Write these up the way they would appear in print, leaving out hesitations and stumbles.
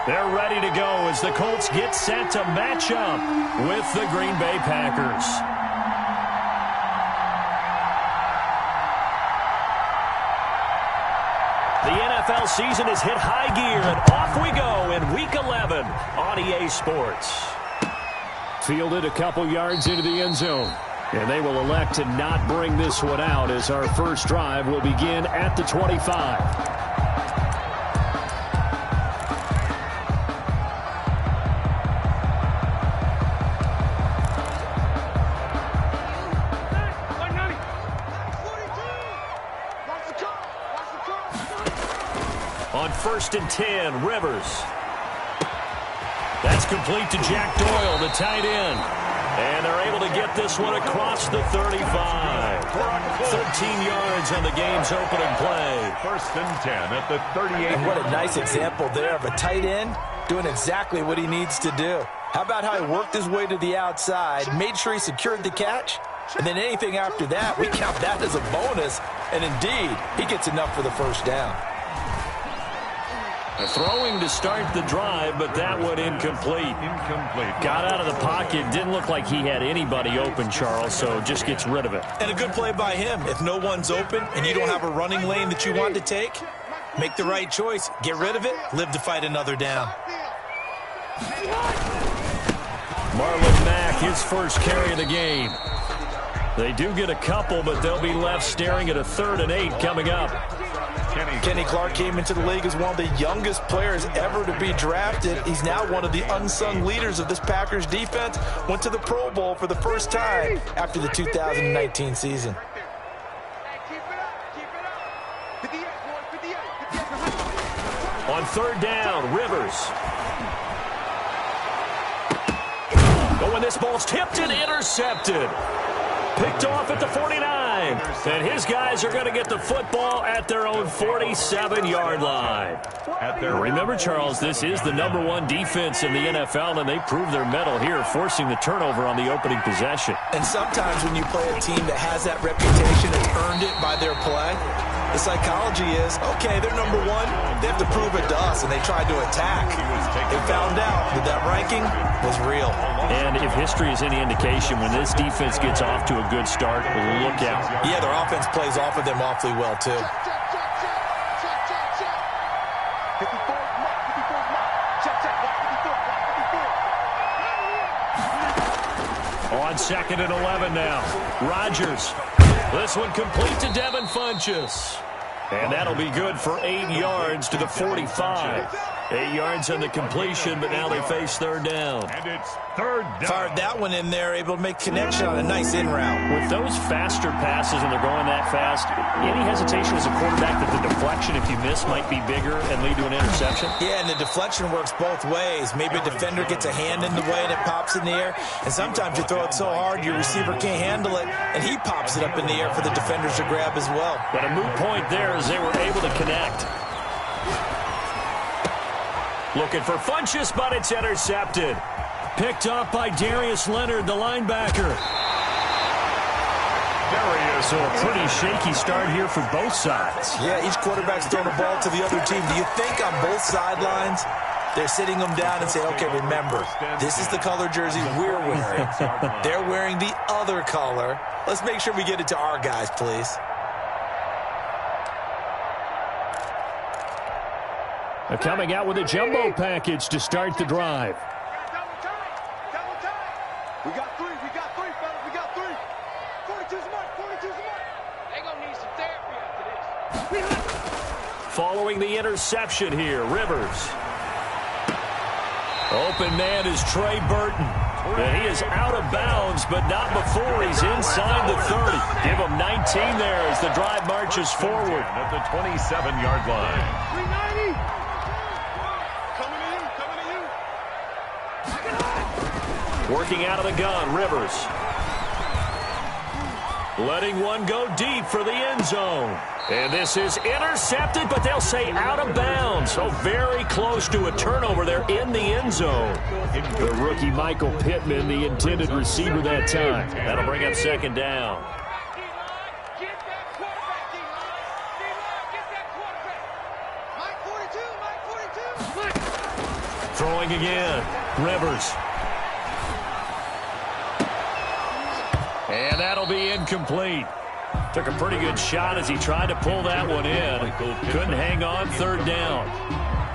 They're ready to go as the Colts get set to match up with the Green Bay Packers. The NFL season has hit high gear, and off we go in Week 11 on EA Sports. Fielded a couple yards into the end zone, and they will elect to not bring this one out as our first drive will begin at the 25. On 1st and 10, Rivers. That's complete to Jack Doyle, the tight end. And they're able to get this one across the 35. 13 yards on the game's opening play. 1st and 10 at the 38. And what a nice example there of a tight end doing exactly what he needs to do. How about how he worked his way to the outside, made sure he secured the catch, and then anything after that, we count that as a bonus. And indeed, he gets enough for the first down. Throwing to start the drive, but that one incomplete. Got out of the pocket. Didn't look like he had anybody open, Charles, so just gets rid of it. And a good play by him. If no one's open and you don't have a running lane that you want to take, make the right choice. Get rid of it. Live to fight another down. Marlon Mack, his first carry of the game. They do get a couple, but they'll be left staring at a 3rd and 8 coming up. Kenny Clark came into the league as one of the youngest players ever to be drafted. He's now one of the unsung leaders of this Packers defense. Went to the Pro Bowl for the first time after the 2019 season. On 3rd down, Rivers. Oh, and this ball's tipped and intercepted. Picked off at the 49. And his guys are going to get the football at their own 47-yard line. Remember, Charles, this is the #1 defense in the NFL, and they prove their mettle here, forcing the turnover on the opening possession. And sometimes when you play a team that has that reputation, it's earned it by their play. The psychology is, okay, they're #1. They have to prove it to us, and they tried to attack. They found out that that ranking was real. And if history is any indication, when this defense gets off to a good start, look out. Yeah, their offense plays off of them awfully well, too. On 2nd and 11 now. Rodgers. This one complete to Devin Funchess. And that'll be good for 8 yards to the 45. 8 yards on the completion, but now they face 3rd down. And it's 3rd down. Fired that one in there, able to make connection on a nice in route. With those faster passes and they're going that fast, any hesitation as a quarterback that the deflection, if you miss, might be bigger and lead to an interception? Yeah, and the deflection works both ways. Maybe a defender gets a hand in the way and it pops in the air. And sometimes you throw it so hard your receiver can't handle it, and he pops it up in the air for the defenders to grab as well. But a moot point there as they were able to connect. Looking for Funchess, but it's intercepted. Picked up by Darius Leonard, the linebacker. So a pretty shaky start here for both sides. Yeah, each quarterback's throwing a ball to the other team. Do you think on both sidelines they're sitting them down and say, okay, remember, this is the color jersey we're wearing. They're wearing the other color. Let's make sure we get it to our guys, please. Coming out with a jumbo package to start the drive. We got three, fellas, we got 3. 42's a mark, 42's a mark. They gonna need some therapy after this. Following the interception here, Rivers. Open man is Trey Burton. And he is out of bounds, but not before he's inside the 30. Give him 19 there as the drive marches forward. At the 27-yard line. 390. Working out of the gun, Rivers. Letting one go deep for the end zone. And this is intercepted, but they'll say out of bounds. So very close to a turnover there in the end zone. The rookie Michael Pittman, the intended receiver that time. That'll bring up 2nd down. Throwing again. Rivers. And that'll be incomplete. Took a pretty good shot as he tried to pull that one in. Couldn't hang on, third down.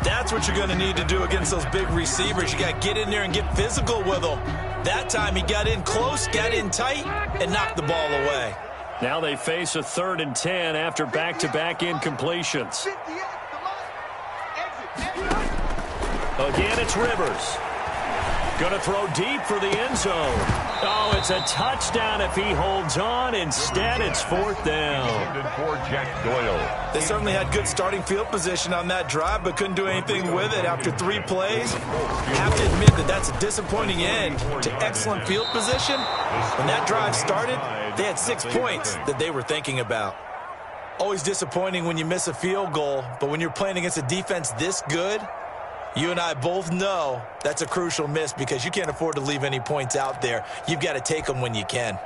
That's what you're going to need to do against those big receivers. You got to get in there and get physical with them. That time he got in close, got in tight, and knocked the ball away. Now they face a 3rd and 10 after back-to-back incompletions. Again, it's Rivers. Going to throw deep for the end zone. Oh, it's a touchdown if he holds on. Instead, it's 4th down. For Jack Doyle. They certainly had good starting field position on that drive, but couldn't do anything with it after 3 plays. Have to admit that that's a disappointing end to excellent field position. When that drive started, they had 6 points that they were thinking about. Always disappointing when you miss a field goal, but when you're playing against a defense this good, you and I both know that's a crucial miss because you can't afford to leave any points out there. You've got to take them when you can.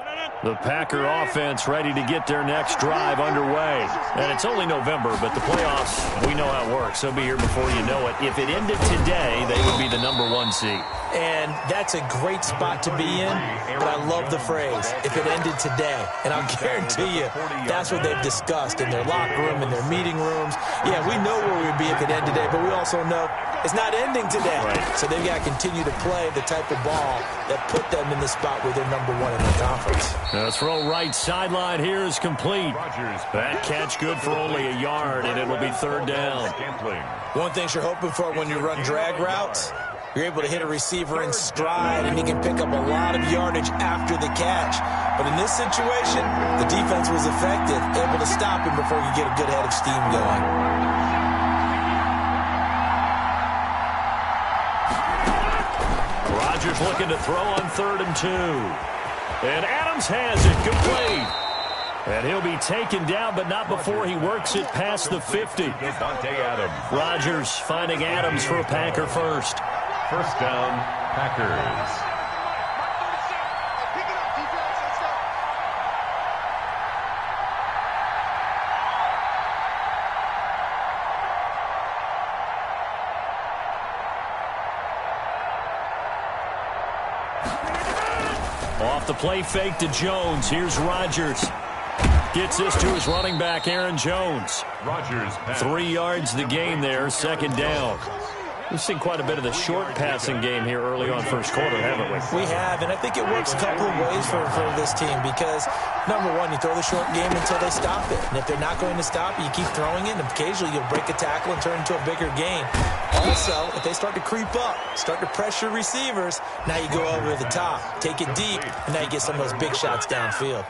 The Packer offense ready to get their next drive underway. And it's only November, but the playoffs, we know how it works. They'll be here before you know it. If it ended today, they would be the #1 seed. And that's a great spot to be in, but I love the phrase, if it ended today. And I'll guarantee you, that's what they've discussed in their locker room, in their meeting rooms. Yeah, we know where we'd be if it ended today, but we also know it's not ending today. Right. So they've got to continue to play the type of ball that put them in the spot where they're #1 in the conference. The throw right sideline here is complete. That catch good for only a yard, and it'll be 3rd down. One thing you're hoping for when you run drag routes, you're able to hit a receiver in stride, and he can pick up a lot of yardage after the catch. But in this situation, the defense was effective, able to stop him before you get a good head of steam going. Rodgers looking to throw on 3rd and 2. And Adams has it complete. And he'll be taken down, but not before he works it past the 50. Rodgers finding Adams for a Packer first. 1st down, Packers. Off the play fake to Jones. Here's Rodgers. Gets this to his running back, Aaron Jones. Rodgers. 3 yards the gain there, 2nd down. We've seen quite a bit of the short passing game here early on first quarter, haven't we? We have, and I think it works a couple of ways for this team because, #1, you throw the short game until they stop it. And if they're not going to stop it, you keep throwing it, and occasionally you'll break a tackle and turn it into a bigger gain. Also, if they start to creep up, start to pressure receivers, now you go over the top, take it deep, and now you get some of those big shots downfield.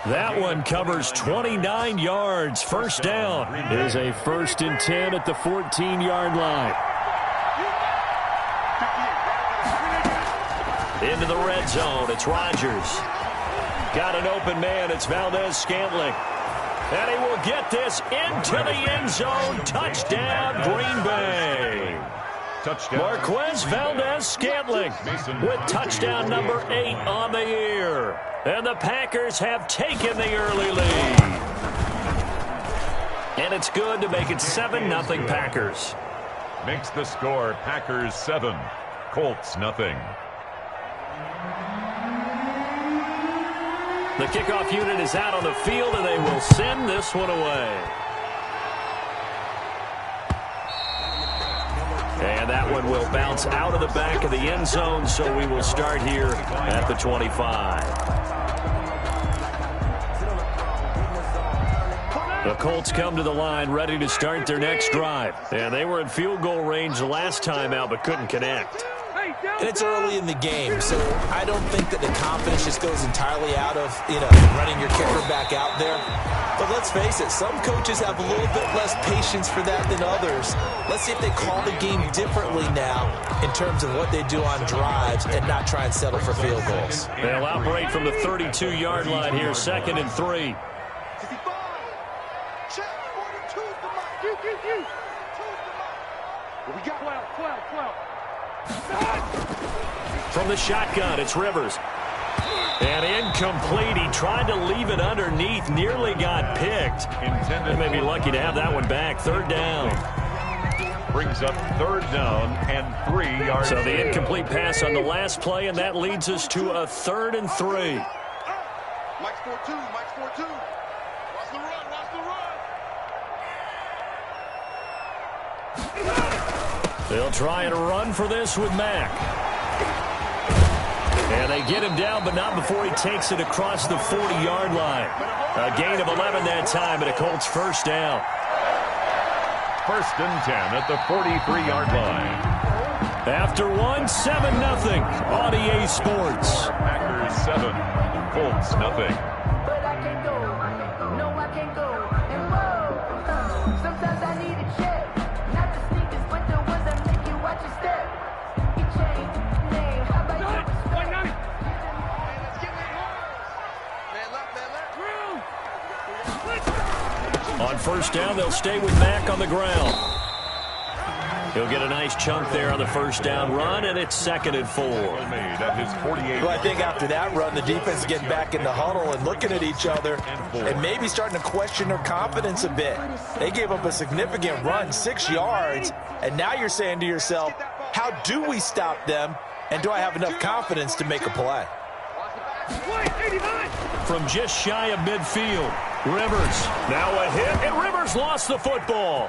That one covers 29 yards. 1st down. It is a 1st and 10 at the 14-yard line. Into the red zone, it's Rodgers. Got an open man, it's Valdez-Scantling. And he will get this into the end zone. Touchdown, Green Bay. Touchdown. Marquez Valdez-Scantling with touchdown number 8 on the year. And the Packers have taken the early lead. And it's good to make it 7-0 Packers. Makes the score Packers 7, Colts 0. The kickoff unit is out on the field, and they will send this one away. And that one will bounce out of the back of the end zone, so we will start here at the 25. The Colts come to the line ready to start their next drive. And they were in field goal range the last time out, but couldn't connect. And it's early in the game, so I don't think that the confidence just goes entirely out of, running your kicker back out there. But let's face it, some coaches have a little bit less patience for that than others. Let's see if they call the game differently now in terms of what they do on drives and not try and settle for field goals. They'll operate from the 32-yard line here, 2nd and 3. From the shotgun, it's Rivers. And incomplete. He tried to leave it underneath, nearly got picked. They may be lucky to have that one back. 3rd down. Brings up 3rd down and 3 yards. So the incomplete pass on the last play, and that leads us to a 3rd and 3. Mike's 4-2. Mike's 4-2. Watch the run. Watch the run. They'll try and run for this with Mack. And they get him down, but not before he takes it across the 40-yard line. A gain of 11 that time, and a Colts 1st down. 1st and 10 at the 43-yard line. After 7-0 on EA Sports. Packers 7, Colts nothing. But I can't go. No, I can't go. And whoa, sometimes I need a check. Not the sneakers, but the ones that make you watch your step. You change name. How about you respect? Man, let's get that horse. Man left, man left. On 1st down, they'll stay with Mack on the ground. He'll get a nice chunk there on the 1st down run, and it's 2nd and 4. Made at his 48. Well, I think after that run, the defense is getting back in the huddle and looking at each other and maybe starting to question their confidence a bit. They gave up a significant run, 6 yards, and now you're saying to yourself, how do we stop them, and do I have enough confidence to make a play? From just shy of midfield, Rivers. Now a hit, and Rivers lost the football.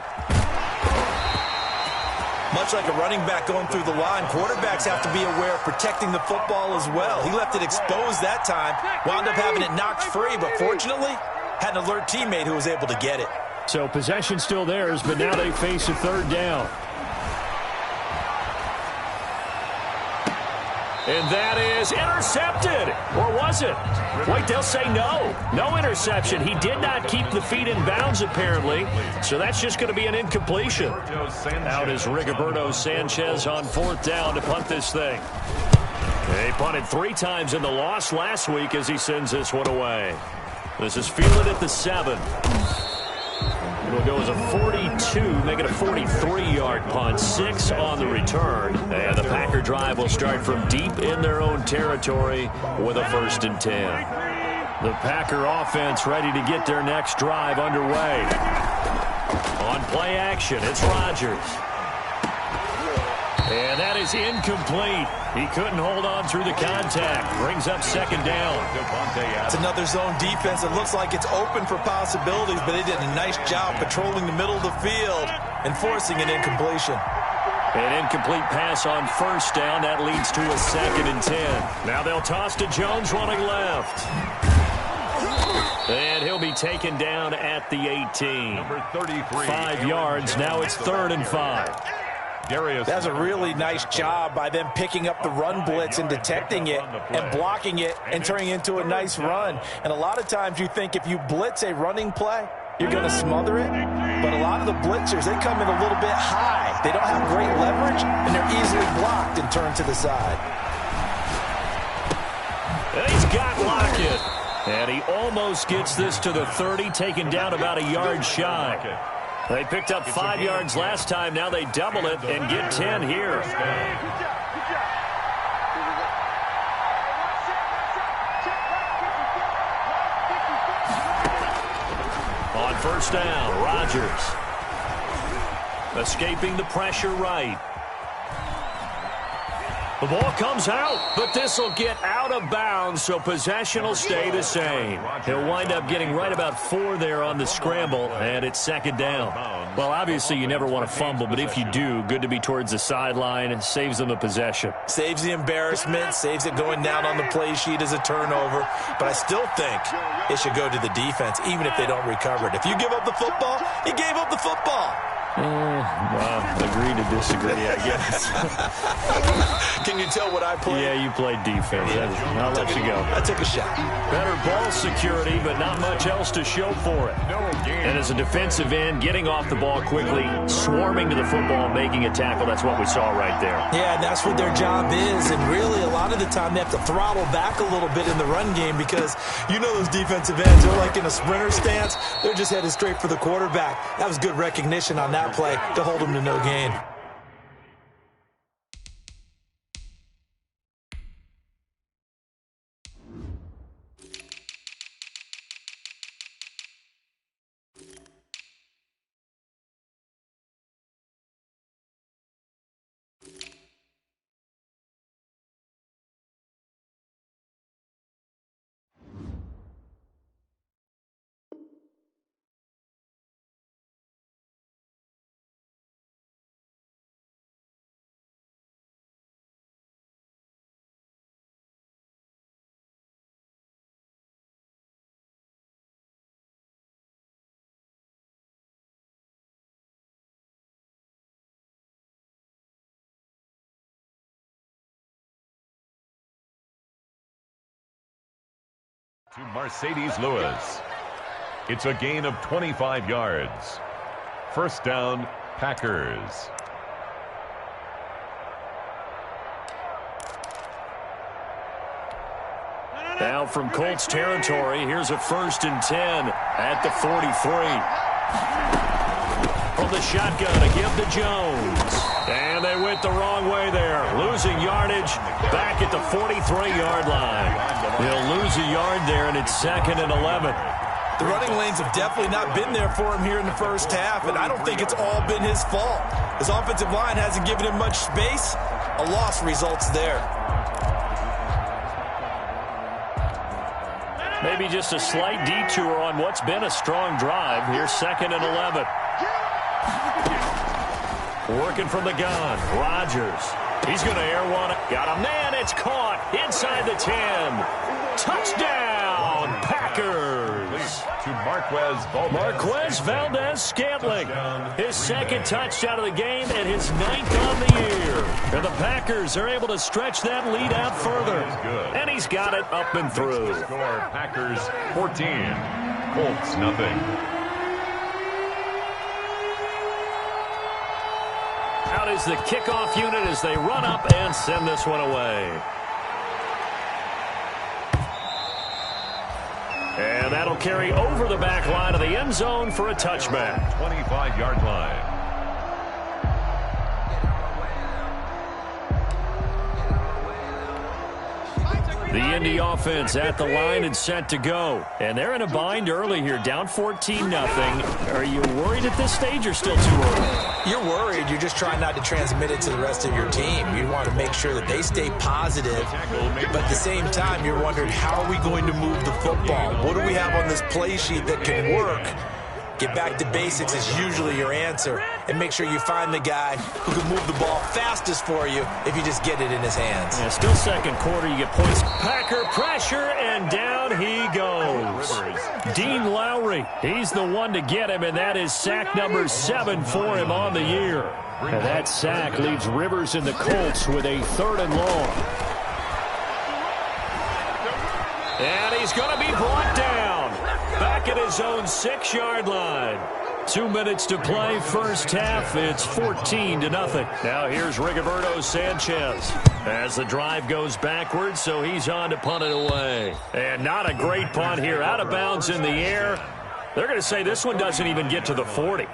Much like a running back going through the line, quarterbacks have to be aware of protecting the football as well. He left it exposed that time, wound up having it knocked free, but fortunately, had an alert teammate who was able to get it. So possession still theirs, but now they face a 3rd down. And that is intercepted. Or was it? Wait, they'll say no. No interception. He did not keep the feet in bounds, apparently. So that's just going to be an incompletion. Out is Rigoberto Sanchez on 4th down to punt this thing. They punted 3 times in the loss last week as he sends this one away. This is fielded at the 7. It'll go as a 42, make it a 43-yard punt, 6 on the return. And the Packer drive will start from deep in their own territory with a 1st and 10. The Packer offense ready to get their next drive underway. On play action, it's Rodgers. And that is incomplete. He couldn't hold on through the contact. Brings up 2nd down. It's another zone defense. It looks like it's open for possibilities, but they did a nice job patrolling the middle of the field and forcing an incompletion. An incomplete pass on 1st down. That leads to a 2nd and 10. Now they'll toss to Jones running left. And he'll be taken down at the 18. Number 33. 5 yards. Now it's 3rd and 5. That's a really nice job by them picking up the run blitz and detecting it and blocking it and turning it into a nice run. And a lot of times you think if you blitz a running play, you're going to smother it. But a lot of the blitzers, they come in a little bit high. They don't have great leverage, and they're easily blocked and turned to the side. And he's got Lockett. And he almost gets this to the 30, taken down about a yard shy. They picked up 5 yards last time. Now they double it and get 10 here. On 1st down, Rodgers. Escaping the pressure right. The ball comes out, but this will get out of bounds, so possession will stay the same. He'll wind up getting right about 4 there on the scramble, and it's 2nd down. Well, obviously you never want to fumble, but if you do, good to be towards the sideline. It saves them the possession. Saves the embarrassment, saves it going down on the play sheet as a turnover. But I still think it should go to the defense, even if they don't recover it. If you give up the football, you gave up the football. Well, agree to disagree, I guess. Can you tell what I played? Yeah, you played defense. I'll let you go. I took a shot. Better ball security, but not much else to show for it. And as a defensive end, getting off the ball quickly, swarming to the football, making a tackle, that's what we saw right there. Yeah, and that's what their job is. And really, a lot of the time, they have to throttle back a little bit in the run game because you know those defensive ends, they're like in a sprinter stance. They're just headed straight for the quarterback. That was good recognition on that play to hold them to no gain. To Mercedes Lewis. It's a gain of 25 yards. First down, Packers. Now from Colts territory, here's a 1st and 10 at the 43. From the shotgun, a give to Jones. And they went the wrong way there. Losing yardage back at the 43-yard line. They'll lose a yard there, and it's 2nd and 11. The running lanes have definitely not been there for him here in the first half, and I don't think it's all been his fault. His offensive line hasn't given him much space. A loss results there. Maybe just a slight detour on what's been a strong drive. Here's 2nd and 11. Working from the gun, Rodgers. He's going to air one. Got a man. It's caught inside the 10. Touchdown, Packers. To Marquez Valdez-Scantling. His 2nd touchdown of the game and his 9th on the year. And the Packers are able to stretch that lead out further. And he's got it up and through. Score, Packers 14. Colts nothing. Out is the kickoff unit as they run up and send this one away. And that'll carry over the back line of the end zone for a touchback. 25-yard line. The Indy offense at the line and set to go. And they're in a bind early here, down 14-0. Are you worried at this stage or still too early? You're worried. You're just trying not to transmit it to the rest of your team. You want to make sure that they stay positive. But at the same time, you're wondering, how are we going to move the football? What do we have on this play sheet that can work? Get back to basics is usually your answer. And make sure you find the guy who can move the ball fastest for you if you just get it in his hands. Yeah, still 2nd quarter, you get points. Packer pressure, and down he goes. Dean Lowry, he's the one to get him, and that is sack number 7 for him on the year. And that sack leaves Rivers and the Colts with a 3rd and long. And he's going to be brought down. Back at his own 6-yard line. 2 minutes to play, first half. It's 14-0. Now here's Rigoberto Sanchez as the drive goes backwards, so he's on to punt it away. And not a great punt here. Out of bounds in the air. They're going to say this one doesn't even get to the 40.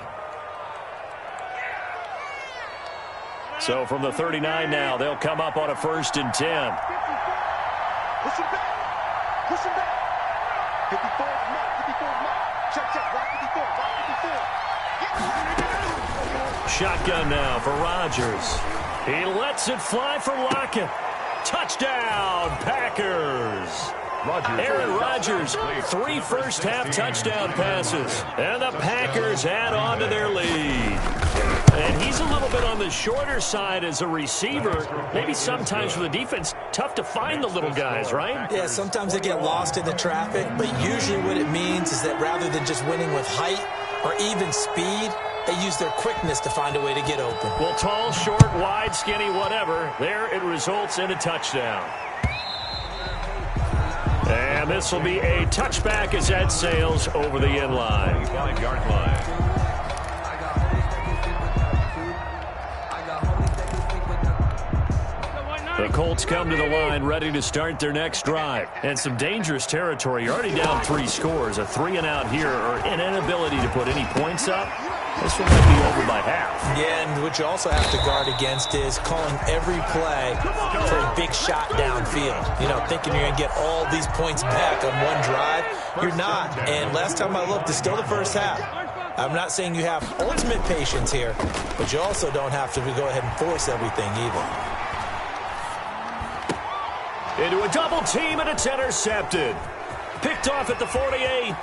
So from the 39 now, they'll come up on a 1st and 10. Listen back. Listen back. 54 mark. 54 mark. Check, check. Block 54. Block 54. Shotgun now for Rodgers. He lets it fly for Lockett. Touchdown, Packers. Aaron Rodgers, 3 first-half touchdown passes. And the Packers add on to their lead. And he's a little bit on the shorter side as a receiver. Maybe sometimes for the defense, tough to find the little guys, right? Yeah, sometimes they get lost in the traffic, but usually what it means is that rather than just winning with height or even speed, they use their quickness to find a way to get open. Well, tall, short, wide, skinny, whatever, there it results in a touchdown. And this will be a touchback as that sails over the end line. 5-yard line. The Colts come to the line ready to start their next drive. And some dangerous territory. You're already down 3 scores. A 3-and-out here or an inability to put any points up. This one might be over by half. Yeah, and what you also have to guard against is calling every play for a big shot downfield. You know, thinking you're going to get all these points back on one drive. You're not. And last time I looked, it's still the first half. I'm not saying you have ultimate patience here, but you also don't have to go ahead and force everything either. Into a double team, and it's intercepted. Picked off at the 48.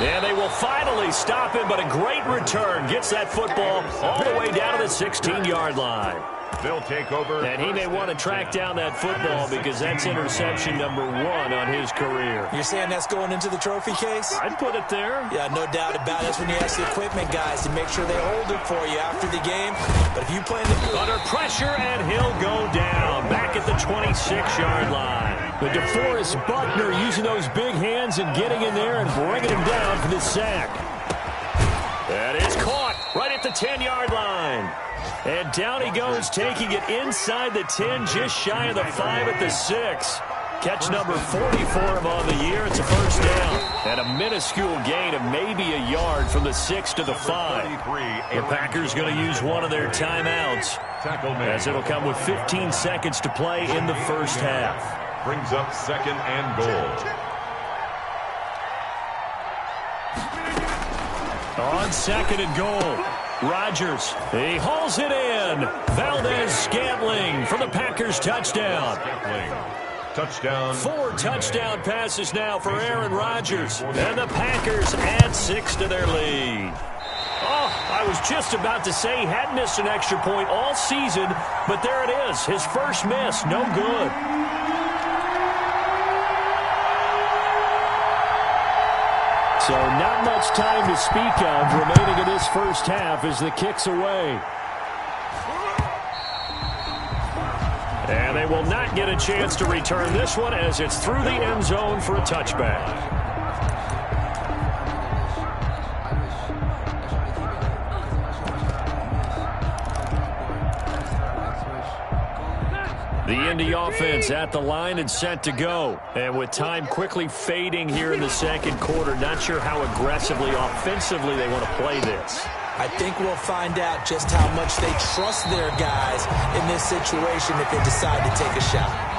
And they will finally stop him, but a great return gets that football all the way down to the 16-yard line. They'll take over. And he may want to track down that football because that's interception number 1 on his career. You're saying that's going into the trophy case? I'd put it there. Yeah, no doubt about it. That's when you ask the equipment guys to make sure they hold it for you after the game. But if you plan to... Under pressure, and he'll go down back at the 26-yard line. But DeForest Buckner using those big hands and getting in there and bringing him down for the sack. That is caught right at the 10-yard line. And down he goes, taking it inside the 10, just shy of the 5 at the 6. Catch number 40 for him on the year. It's a first down. And a minuscule gain of maybe a yard from the 6 to the 5. The Packers going to use one of their timeouts, as it'll come with 15 seconds to play in the first half. Brings up second and goal. On second and goal, Rodgers. He hauls it in. Valdez-Scantling for the Packers touchdown. Touchdown. 4 touchdown passes now for Aaron Rodgers. And the Packers add 6 to their lead. Oh, I was just about to say he hadn't missed an extra point all season, but there it is. His first miss, no good. So not much time to speak of remaining in this first half as the kick's away. And they will not get a chance to return this one as it's through the end zone for a touchback. The Indy offense at the line and set to go. And with time quickly fading here in the second quarter, not sure how aggressively, offensively they want to play this. I think we'll find out just how much they trust their guys in this situation if they decide to take a shot.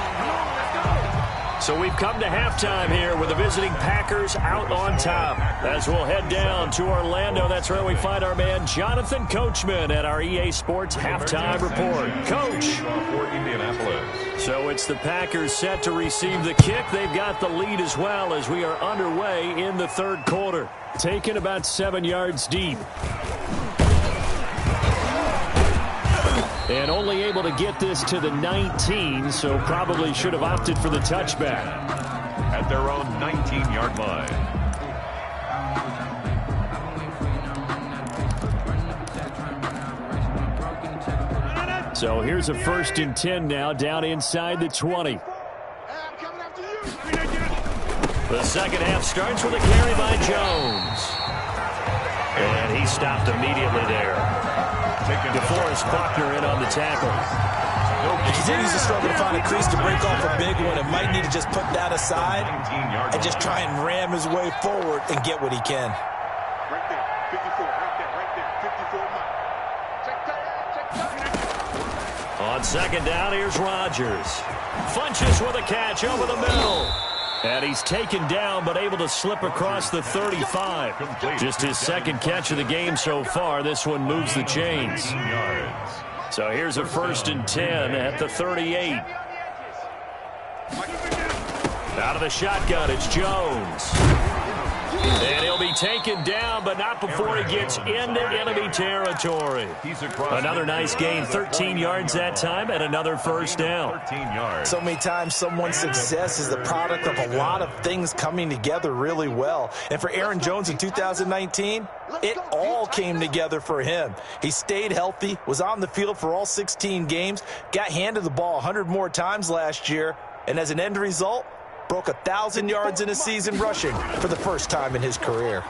So we've come to halftime here with the visiting Packers out on top. As we'll head down to Orlando, that's where we find our man Jonathan Coachman at our EA Sports Halftime Report. Coach. For Indianapolis. So it's the Packers set to receive the kick. They've got the lead as well as we are underway in the third quarter. Taken about 7 yards deep. And only able to get this to the 19, so probably should have opted for the touchback. At their own 19-yard line. So here's a 1st and 10 now, down inside the 20. The second half starts with a carry by Jones. And he stopped immediately there. DeForest Buckner in on the tackle. He continues to struggle to find a crease to break off a big one, and might need to just put that aside and just try and ram his way forward and get what he can. Right there, 54, right there, 54. On second down, here's Rodgers. Funches with a catch over the middle. And he's taken down, but able to slip across the 35. Just his second catch of the game so far. This one moves the chains. So here's a 1st and 10 at the 38. Out of the shotgun, it's Jones. And he'll be taken down, but not before he gets into enemy territory. Another nice gain, 13 yards that time, and another first down. So many times someone's success is the product of a lot of things coming together really well. And for Aaron Jones in 2019, it all came together for him. He stayed healthy, was on the field for all 16 games, got handed the ball 100 more times last year, and as an end result, broke 1,000 yards in a season rushing for the first time in his career.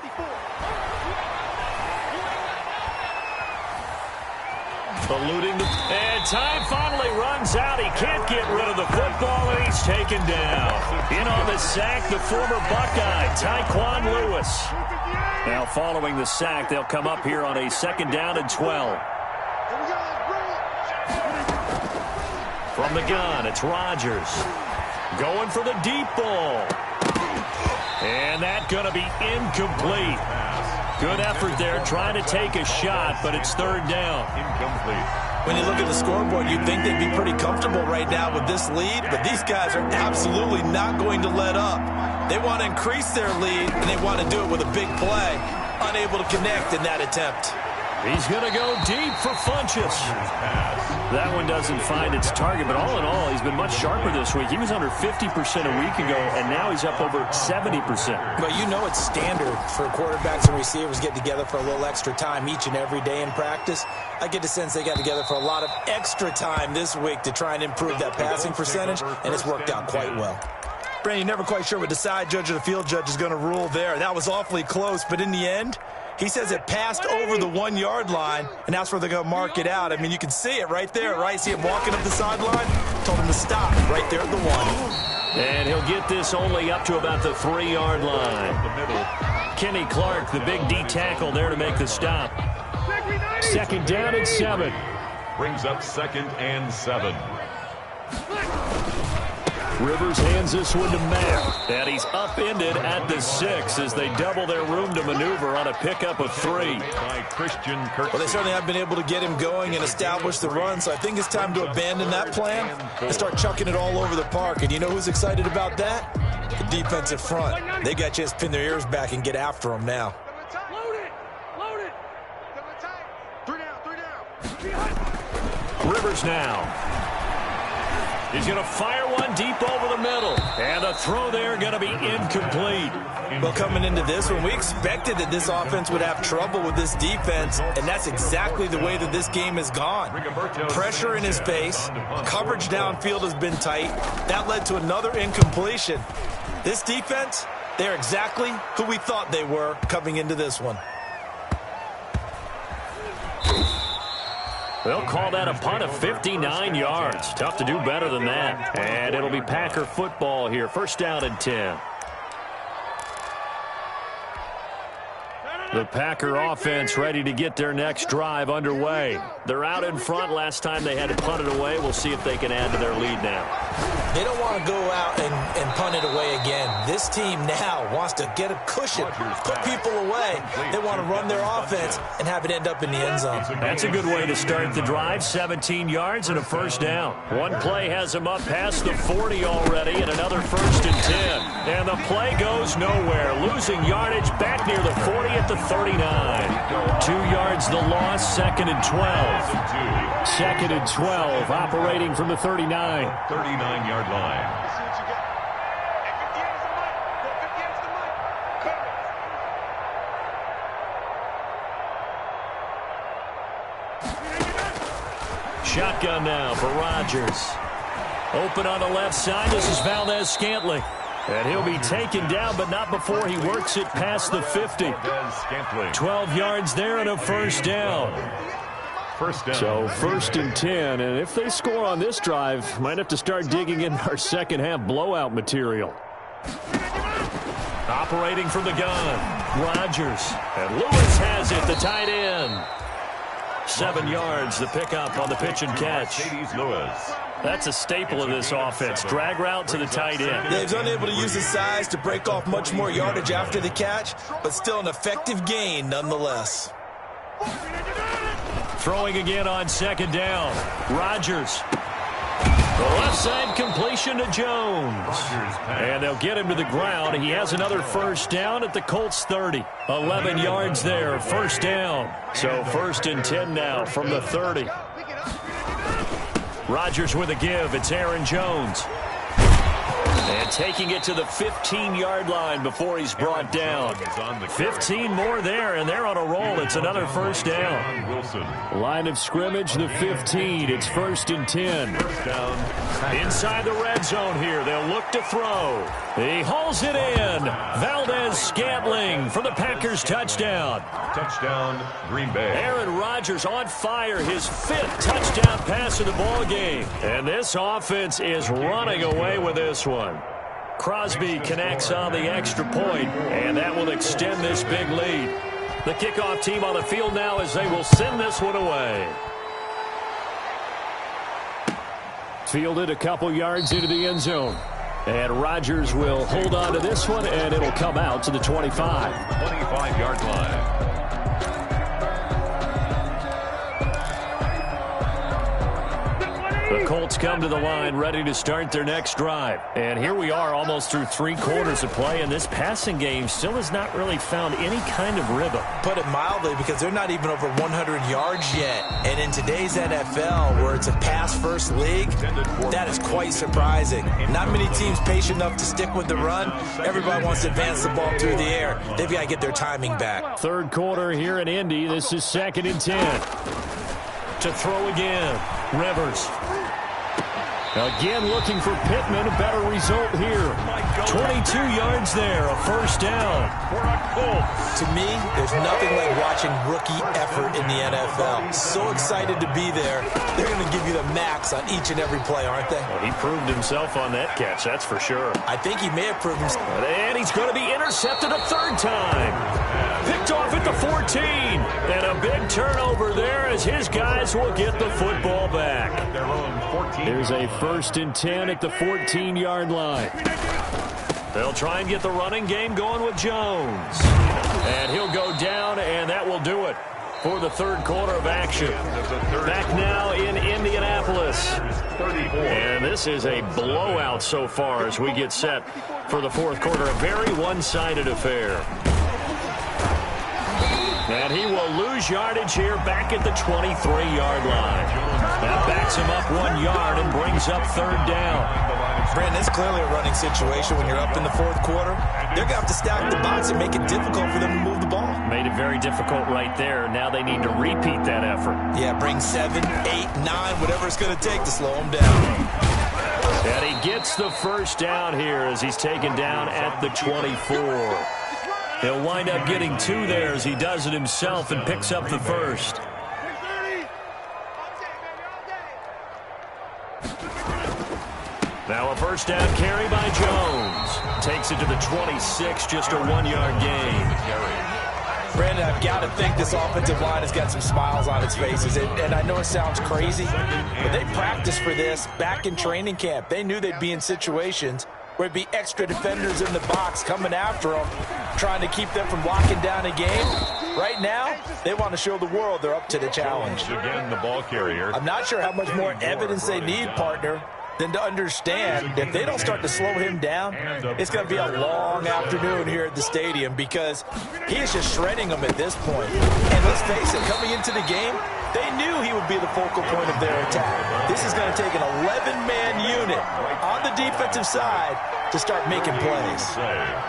And time finally runs out. He can't get rid of the football, and he's taken down. In on the sack, the former Buckeye, Tyquan Lewis. Now following the sack, they'll come up here on a 2nd down and 12. From the gun, it's Rodgers. Going for the deep ball. And that's going to be incomplete. Good effort there, trying to take a shot, but it's 3rd down. Incomplete. When you look at the scoreboard, you'd think they'd be pretty comfortable right now with this lead, but these guys are absolutely not going to let up. They want to increase their lead, and they want to do it with a big play. Unable to connect in that attempt. He's going to go deep for Funches. That one doesn't find its target, but all in all, he's been much sharper this week. He was under 50% a week ago, and now he's up over 70%. But you know it's standard for quarterbacks and receivers get together for a little extra time each and every day in practice. I get the sense they got together for a lot of extra time this week to try and improve that passing percentage, and it's worked out quite well. Brandon, you're never quite sure what the side judge or the field judge is going to rule there. That was awfully close, but in the end, he says it passed over the 1 yard line, and that's where they're going to mark it out. I mean, you can see it right there, right? See him walking up the sideline? Told him to stop right there at the 1. And he'll get this only up to about the 3 yard line. Kenny Clark, the big D tackle there to make the stop. 2nd down and 7. Brings up 2nd and 7. Rivers hands this one to Mack. And he's upended at the 6 as they double their room to maneuver on a pickup of 3. By Christian Kirksey. Well, they certainly have been able to get him going and establish the run, so I think it's time to abandon that plan and start chucking it all over the park. And you know who's excited about that? The defensive front. They got a chance to pin their ears back and get after him now. Load it! Load it! Double tight. 3 down. Rivers now. He's going to fire one deep over the middle. And the throw there going to be incomplete. Well, coming into this one, we expected that this offense would have trouble with this defense, and that's exactly the way that this game has gone. Pressure in his face. Coverage downfield has been tight. That led to another incompletion. This defense, they're exactly who we thought they were coming into this one. They'll call that a punt of 59 yards. Tough to do better than that. And it'll be Packer football here. 1st down and 10. The Packer offense ready to get their next drive underway. They're out in front. Last time they had to punt it away. We'll see if they can add to their lead now. They don't want to go out and punt it away again. This team now wants to get a cushion, put people away. They want to run their offense and have it end up in the end zone. That's a good way to start the drive. 17 yards and a 1st down. One play has them up past the 40 already and another 1st and 10. And the play goes nowhere. Losing yardage back near the 40 at the 39. 2 yards the loss. 2nd and 12. 2nd and 12 operating from the 39. 39-yard line. Let's see what you got. Hey, 58 is the mic. Go, 58 is the mic. Come. Shotgun now for Rodgers. Open on the left side. This is Valdez-Scantling. And he'll be taken down, but not before he works it past the 50. 12 yards there and a 1st down. 1st down. So 1st and 10, and if they score on this drive, might have to start digging in our second half blowout material. Operating from the gun, Rodgers. And Lewis has it, the tight end. 7 yards, the pickup on the pitch and catch. Lewis. That's a staple of this offense. Drag route to the tight end. He's unable to use his size to break off much more yardage after the catch, but still an effective gain nonetheless. Throwing again on 2nd down. Rodgers. The left side completion to Jones. And they'll get him to the ground. He has another 1st down at the Colts 30. 11 yards there, 1st down. So 1st and 10 now from the 30. Rodgers with a give. It's Aaron Jones. And taking it to the 15-yard line before he's brought down. 15 more there, and they're on a roll. It's another 1st down. Line of scrimmage, the 15. It's 1st and 10. Inside the red zone here. They'll look to throw. He hauls it in. Valdez-Scantling for the Packers touchdown. Touchdown, Green Bay. Aaron Rodgers on fire, his 5th touchdown pass of the ball game. And this offense is running away with this one. Crosby connects on the extra point, and that will extend this big lead. The kickoff team on the field now as they will send this one away. Fielded a couple yards into the end zone. And Rodgers will hold on to this one, and it'll come out to the 25. 25-yard line. The Colts come to the line ready to start their next drive. And here we are almost through 3 quarters of play, and this passing game still has not really found any kind of rhythm. Put it mildly, because they're not even over 100 yards yet. And in today's NFL, where it's a pass-first league, that is quite surprising. Not many teams patient enough to stick with the run. Everybody wants to advance the ball through the air. They've got to get their timing back. 3rd quarter here in Indy. This is 2nd and 10. To throw again, Rivers. Again, looking for Pittman, a better result here. 22 yards there, a first down. To me, there's nothing like watching rookie effort in the NFL. So excited to be there. They're going to give you the max on each and every play, aren't they? Well, he proved himself on that catch, that's for sure. I think he may have proved himself. And he's going to be intercepted a third time. Picked off at the 14. And a big turnover there as his guys will get the football back. There's a 1st and 10 at the 14-yard line. They'll try and get the running game going with Jones. And he'll go down, and that will do it for the third quarter of action. Back now in Indianapolis. And this is a blowout so far as we get set for the fourth quarter. A very one-sided affair. And he will lose yardage here back at the 23-yard line. That backs him up 1 yard and brings up third down. Brandon, it's clearly a running situation when you're up in the fourth quarter. They're going to have to stack the box and make it difficult for them to move the ball. Made it very difficult right there. Now they need to repeat that effort. Yeah, bring 7, 8, 9, whatever it's going to take to slow them down. And he gets the first down here as he's taken down at the 24. He'll wind up getting 2 there as he does it himself and picks up the first. Now a first down carry by Jones. Takes it to the 26, just a 1-yard gain. Brandon, I've got to think this offensive line has got some smiles on its faces. And I know it sounds crazy, but they practiced for this back in training camp. They knew they'd be in situations where it'd be extra defenders in the box coming after them, trying to keep them from locking down a game. Right now, they want to show the world they're up to the challenge. Again, the ball carrier. I'm not sure how much more evidence they need, partner, than to understand that if they don't start to slow him down, it's going to be a long afternoon here at the stadium because he is just shredding them at this point. And let's face it, coming into the game, they knew he would be the focal point of their attack. This is going to take an 11-man unit on the defensive side to start making plays.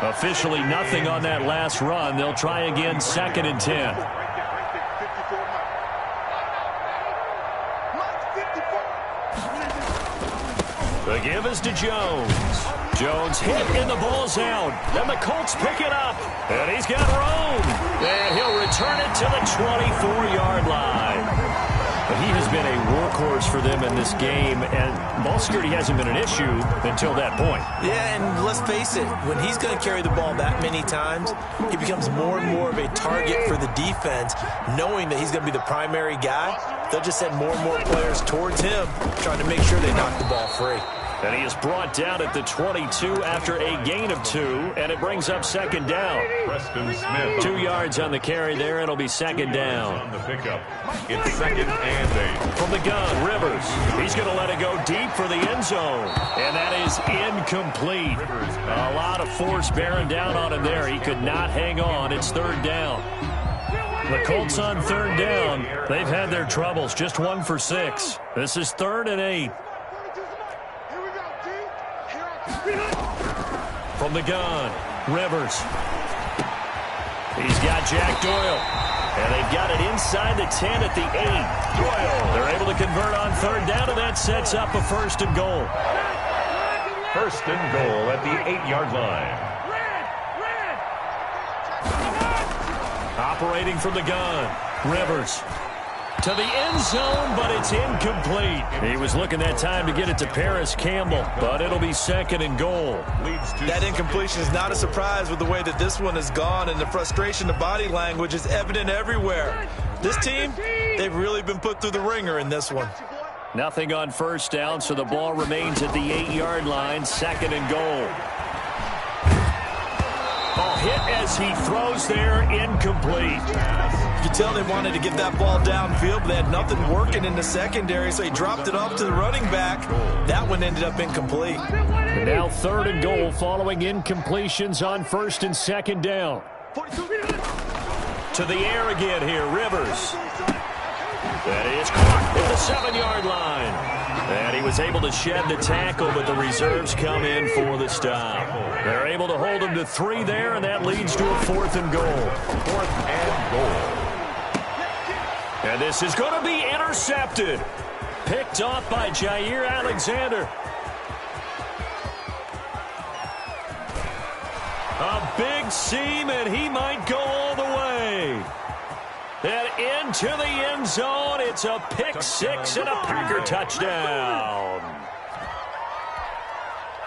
Officially nothing on that last run. They'll try again, 2nd and 10. The give is to Jones. Jones hit and the ball's out. And the Colts pick it up. And he's got room. And he'll return it to the 24-yard line. But he has been a workhorse for them in this game, and ball security hasn't been an issue until that point. Yeah, and let's face it, when he's going to carry the ball that many times, he becomes more and more of a target for the defense, knowing that he's going to be the primary guy. They'll just send more and more players towards him, trying to make sure they knock the ball free. And he is brought down at the 22 after a gain of 2, and it brings up 2nd down. Preston Smith. 2 yards on the carry there. It'll be 2nd down. On the pickup. It's 2nd and 8. From the gun, Rivers. He's going to let it go deep for the end zone. And that is incomplete. A lot of force bearing down on him there. He could not hang on. It's 3rd down. The Colts on 3rd down. They've had their troubles. Just 1 for 6. This is 3rd and 8. From the gun, Rivers. He's got Jack Doyle. And they've got it inside the 10 at the 8. Doyle. They're able to convert on 3rd down, and that sets up a 1st and goal. 1st and goal at the 8-yard line. Operating from the gun, Rivers. To the end zone, but it's incomplete. He was looking that time to get it to Paris Campbell, but it'll be 2nd and goal. That incompletion is not a surprise with the way that this one has gone, and the frustration, the body language is evident everywhere. This team, they've really been put through the ringer in this one. Nothing on 1st down, so the ball remains at the 8-yard line, 2nd and goal. Ball hit as he throws there, incomplete. You can tell they wanted to get that ball downfield, but they had nothing working in the secondary, so he dropped it off to the running back. That one ended up incomplete. And now 3rd and goal following incompletions on 1st and 2nd down. To the air again here, Rivers. That is caught at the 7-yard line. And he was able to shed the tackle, but the reserves come in for the stop. They're able to hold him to 3 there, and that leads to a 4th and goal. 4th and goal. And this is going to be intercepted. Picked off by Jair Alexander. A big seam, and he might go all the way. And into the end zone. It's a pick six and a Packer touchdown.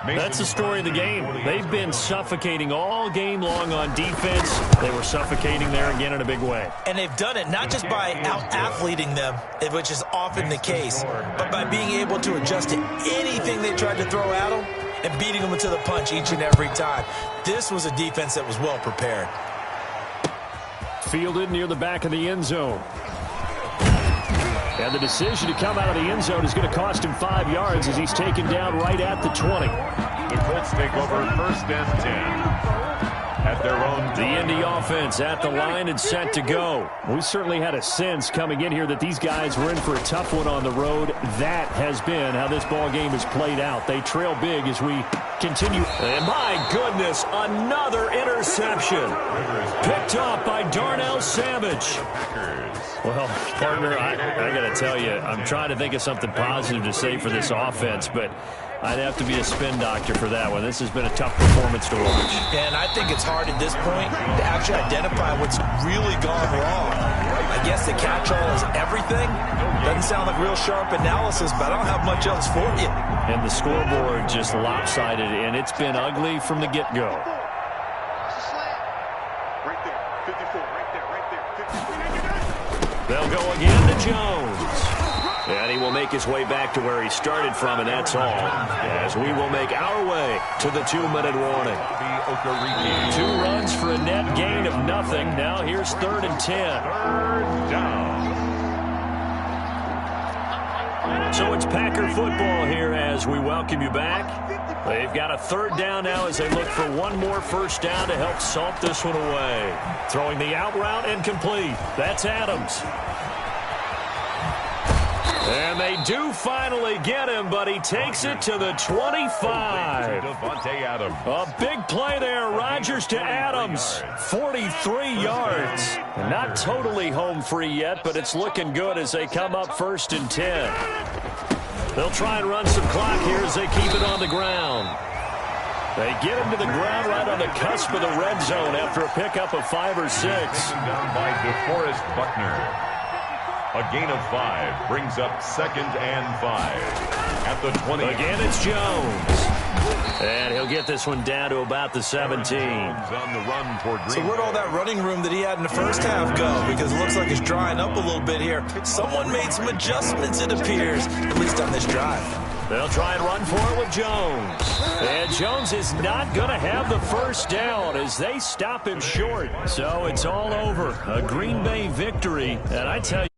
That's the story of the game. They've been suffocating all game long on defense. They were suffocating there again in a big way. And they've done it not just by out-athleting them, which is often the case, but by being able to adjust to anything they tried to throw at them and beating them to the punch each and every time. This was a defense that was well prepared. Fielded near the back of the end zone. And the decision to come out of the end zone is going to cost him 5 yards as he's taken down right at the 20. The Colts take over 1st and 10 at their own. The Indy offense at the line and set to go. We certainly had a sense coming in here that these guys were in for a tough one on the road. That has been how this ball game has played out. They trail big as we continue. And my goodness, another interception. Picked off by Darnell Savage. Well, partner, I got to tell you, I'm trying to think of something positive to say for this offense, but I'd have to be a spin doctor for that one. This has been a tough performance to watch. And I think it's hard at this point to actually identify what's really gone wrong. I guess the catch-all is everything. Doesn't sound like real sharp analysis, but I don't have much else for you. And the scoreboard just lopsided, and it's been ugly from the get-go. Right there, 54, right there, right there, 54. They'll go again to Jones. And he will make his way back to where he started from, and that's all. As we will make our way to the 2-minute warning. 2 runs for a net gain of nothing. Now here's 3rd and 10. 3rd down. So it's Packer football here as we welcome you back. They've got a 3rd down now as they look for one more 1st down to help salt this one away. Throwing the out route incomplete. That's Adams. And they do finally get him, but he takes it to the 25. Devontae Adams. A big play there. Rodgers to Adams. 43 yards. Not totally home free yet, but it's looking good as they come up 1st and 10. They'll try and run some clock here as they keep it on the ground. They get him to the ground right on the cusp of the red zone after a pickup of 5 or 6. Taken down by DeForest Buckner. A gain of 5 brings up 2nd and 5 at the 20. Again, it's Jones. And he'll get this one down to about the 17. On the run for Green. So where'd all that running room that he had in the first half go? Because it looks like it's drying up a little bit here. Someone made some adjustments, it appears, at least on this drive. They'll try and run for it with Jones. And Jones is not going to have the 1st down as they stop him short. So it's all over. A Green Bay victory. And I tell you,